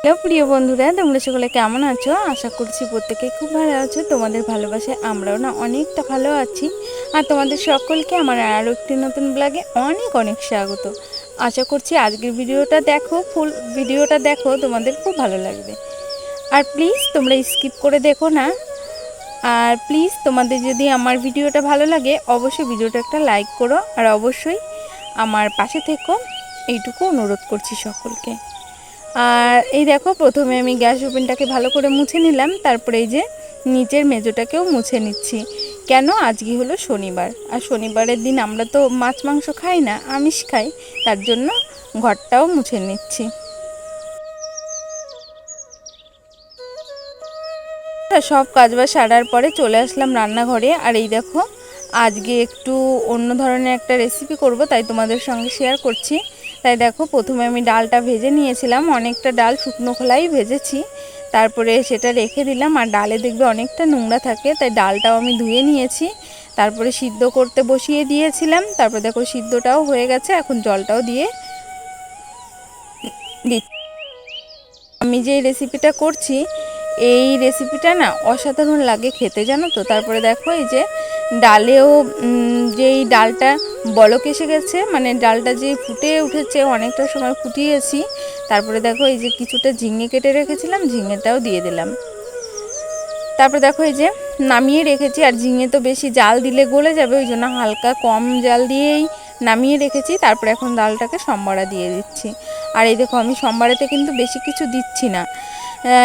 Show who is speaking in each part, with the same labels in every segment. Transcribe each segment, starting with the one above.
Speaker 1: Hello প্রিয় বন্ধুরা, তোমরা সকলে কেমন আছো? আশা করছি প্রত্যেকেই খুব ভালো আছো। তোমাদের ভালোবাসায় আমরাও না অনেকটা ভালো আছি। আর তোমাদের সকলকে আমার আরও একটি নতুন ব্লগে অনেক অনেক স্বাগত। আশা করছি আজকের ভিডিওটা দেখো, ফুল ভিডিওটা দেখো, তোমাদের খুব ভালো লাগবে। আর প্লিজ তোমরা স্কিপ করে দেখো না। আর প্লিজ তোমাদের যদি আমার ভিডিওটা ভালো লাগে অবশ্যই ভিডিওটা একটা লাইক করো, আর অবশ্যই আমার পাশে থেকো, এইটুকু অনুরোধ করছি সকলকে। আর এই দেখো, প্রথমে আমি গ্যাস ওভেনটাকে ভালো করে মুছে নিলাম, তারপরে এই যে নিচের মেজোটাকেও মুছে নিচ্ছি। কেন? আজকে হলো শনিবার, আর শনিবারের দিন আমরা তো মাছ মাংস খাই না, আমিষ খাই, তার জন্য ঘরটাও মুছে নিচ্ছি। সব কাজবাজ সারার পরে চলে আসলাম রান্নাঘরে। আর এই দেখো, আজকে একটু অন্য ধরনের একটা রেসিপি করব, তাই তোমাদের সঙ্গে শেয়ার করছি। তাই দেখো, প্রথমে আমি ডালটা ভেজে নিয়েছিলাম, অনেকটা ডাল শুকনো খোলাই ভেজেছি, তারপরে সেটা রেখে দিলাম। আর ডালে দেখবে অনেকটা নোংরা থাকে, তাই ডালটাও আমি ধুয়ে নিয়েছি, তারপরে সিদ্ধ করতে বসিয়ে দিয়েছিলাম। তারপরে দেখো সিদ্ধটাও হয়ে গেছে, এখন জলটাও দিয়ে দিচ্ছি। আমি যে রেসিপিটা করছি, এই রেসিপিটা না অসাধারণ লাগে খেতে, জানো তো। তারপরে দেখো এই যে ডালেও যেই ডালটা বলক এসে গেছে, মানে ডালটা যে ফুটে উঠেছে, অনেকটা সময় ফুটিয়েছি। তারপরে দেখো এই যে কিছুটা ঝিঙে কেটে রেখেছিলাম, ঝিঙেটাও দিয়ে দিলাম। তারপরে দেখো এই যে নামিয়ে রেখেছি, আর ঝিঙে তো বেশি জাল দিলে গলে যাবে, ওই জন্য হালকা কম জাল দিয়েই নামিয়ে রেখেছি। তারপরে এখন ডালটাকে সম্বারা দিয়ে দিচ্ছি। আর এই দেখো, আমি সম্বারাতে কিন্তু বেশি কিছু দিচ্ছি না,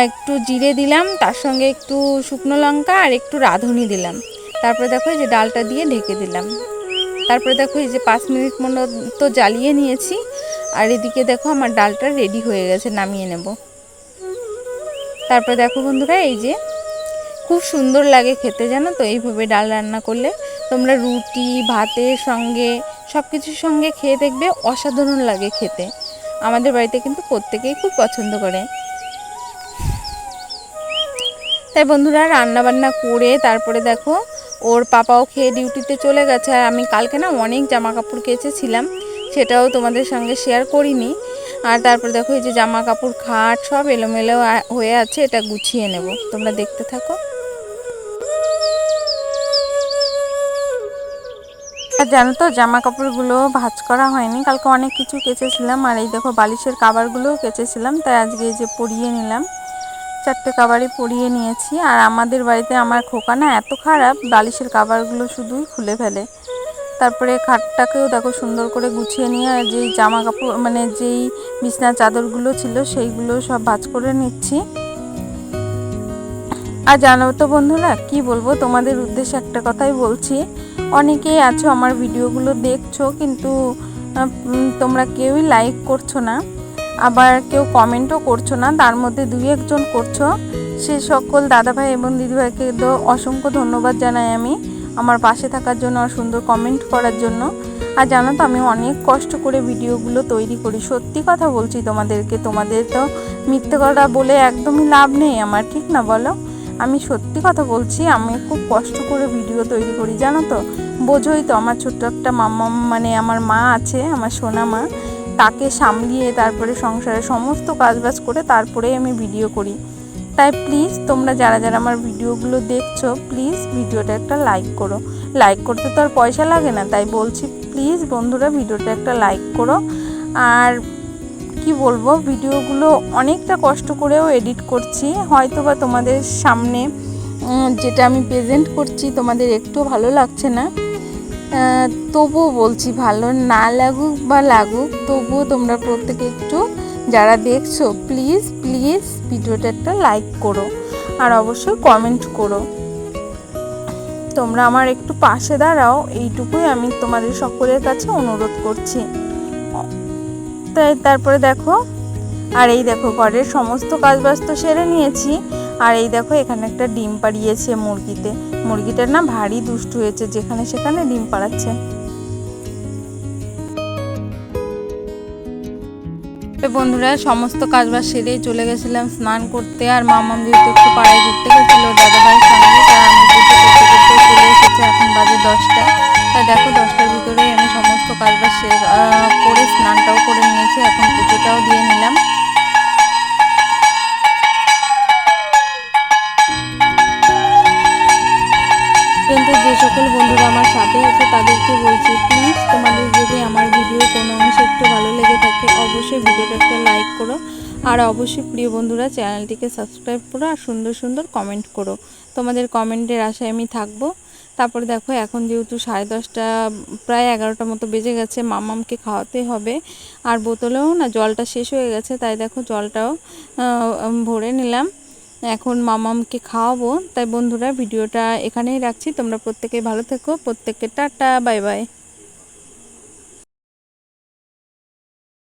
Speaker 1: একটু জিরে দিলাম, তার সঙ্গে একটু শুকনো লঙ্কা আর একটু রাঁধুনি দিলাম। তারপরে দেখো এই যে ডালটা দিয়ে ঢেকে দিলাম। তারপরে দেখো এই যে 5 মিনিট মতো জ্বালিয়ে নিয়েছি। আর এদিকে দেখো আমার ডালটা রেডি হয়ে গেছে, নামিয়ে নেব। তারপরে দেখো বন্ধুরা, এই যে খুব সুন্দর লাগে খেতে, জানো তো, এইভাবে ডাল রান্না করলে। তোমরা রুটি ভাতের সঙ্গে সব কিছুর সঙ্গে খেয়ে দেখবে, অসাধারণ লাগে খেতে। আমাদের বাড়িতে কিন্তু প্রত্যেকেই খুব পছন্দ করে। তাই বন্ধুরা, রান্না বান্না করে তারপরে দেখো ওর পাপাও খেয়ে ডিউটিতে চলে গেছে। আর আমি কালকে না অনেক জামা কাপড় কেচেছিলাম, সেটাও তোমাদের সঙ্গে শেয়ার করিনি। আর তারপরে দেখো এই যে জামা কাপড়, খাট সব এলোমেলো হয়ে আছে, এটা গুছিয়ে নেব, তোমরা দেখতে থাকো। আর জানো তো, জামা কাপড়গুলো ভাঁজ করা হয়নি, কালকে অনেক কিছু কেচেছিলাম। আর এই দেখো বালিশের কাভারগুলোও কেচেছিলাম, তাই আজকে এই যে পরিয়ে নিলাম, 4টে কাভারই পরিয়ে নিয়েছি। আর আমাদের বাড়িতে আমার খোকা না এত খারাপ, বালিশের কাভারগুলো শুধুই খুলে ফেলে। তারপরে খাটটাকেও দেখো সুন্দর করে গুছিয়ে নিয়ে, আর যেই জামা কাপড় মানে যেই বিছনার চাদরগুলো ছিল সেইগুলো সব ভাঁজ করে নিচ্ছি। আর জানো তো বন্ধুরা, কি বলবো, তোমাদের উদ্দেশ্যে একটা কথাই বলছি। অনেকেই আছো আমার ভিডিওগুলো দেখছো, কিন্তু তোমরা কেউই লাইক করছো না, আবার কেউ কমেন্টও করছো না। তার মধ্যে 2-1 জন করছো, সে সকল দাদাভাই এবং দিদিভাইকে তো অসংখ্য ধন্যবাদ জানাই আমি, আমার পাশে থাকার জন্য আর সুন্দর কমেন্ট করার জন্য। আর জানো তো, আমি অনেক কষ্ট করে ভিডিওগুলো তৈরি করি, সত্যি কথা বলছি তোমাদেরকে। তোমাদের তো মিথ্যে কথা বলে একদমই লাভ নেই আমার, ঠিক না বলো? আমি সত্যি কথা বলছি, আমি খুব কষ্ট করে ভিডিও তৈরি করি, জানো তো। বোঝোই তো, আমার ছোট্ট একটা মাম্মা মানে আমার মা আছে, আমার সোনা মা, তাকে সামলিয়ে তারপরে সংসারে সমস্ত কাজবাজ করে তারপরে আমি ভিডিও করি। তাই প্লিজ তোমরা যারা যারা আমার ভিডিওগুলো দেখছো, প্লিজ ভিডিওটা একটা লাইক করো। লাইক করতে তো আর পয়সা লাগে না, তাই বলছি প্লিজ বন্ধুরা ভিডিওটা একটা লাইক করো। আর কি বলবো, ভিডিওগুলো অনেকটা কষ্ট করেও এডিট করছি, হয়তো বা তোমাদের সামনে যেটা আমি প্রেজেন্ট করছি তোমাদের একটু ভালো লাগছে না, তবুও বলছি, ভালো না লাগুক বা লাগুক, তবুও তোমরা প্রত্যেকে একটু যারা দেখছো, প্লিজ প্লিজ ভিডিওটা একটা লাইক করো, আর অবশ্যই কমেন্ট করো। তোমরা আমার একটু পাশে দাঁড়াও, এইটুকুই আমি তোমাদের সকলের কাছে অনুরোধ করছি। তাই তারপরে দেখো, আর এই দেখো ঘরের সমস্ত কাজবাজ তো সেরে নিয়েছি। আর এই দেখো এখানে একটা ডিম পাড়িয়েছে মুরগিতে, মুরগিটার না ভারী দুষ্টু হয়েছে, যেখানে সেখানে ডিম পাড়াচ্ছে। বন্ধুরা, সমস্ত কাজবাজ সেরে চলে গেছিলাম স্নান করতে। আর মামাম যেহেতু একটু পাড়ায় ঘুরতে গেছিলো দাদাভাইয়ের সঙ্গে, তাই আমি পুজো করতে করতে চলে এসেছি, এখন বাজে 10টা। তাই দেখো 10টার ভিতরেই আমি সমস্ত কাজবাজ করে স্নানটাও করে নিয়েছি, এখন পুজোটাও দিয়ে নিলাম। পর্যন্ত যে সকল বন্ধুরা আমার সাথে আছে তাদেরকে বলছি, প্লিজ তোমাদের যদি আমার ভিডিও কোনো অংশে একটু ভালো লেগে থাকে অবশ্যই ভিডিওটা একটা লাইক করো, আর অবশ্যই প্রিয় বন্ধুরা চ্যানেলটিকে সাবস্ক্রাইব করো আর সুন্দর সুন্দর কমেন্ট করো। তোমাদের কমেন্টের আশায় আমি থাকবো। তারপরে দেখো এখন যেহেতু 10:30 প্রায় 11টার মতো বেজে গেছে, মামামকে খাওয়াতে হবে। আর বোতলেও না জলটা শেষ হয়ে গেছে, তাই দেখো জলটাও ভরে নিলাম। এখন মামামকে খাওয়াবো। তাই বন্ধুরা ভিডিওটা এখানেই রাখছি। তোমরা প্রত্যেকেই ভালো থেকো, প্রত্যেককে টাটা বাই বাই।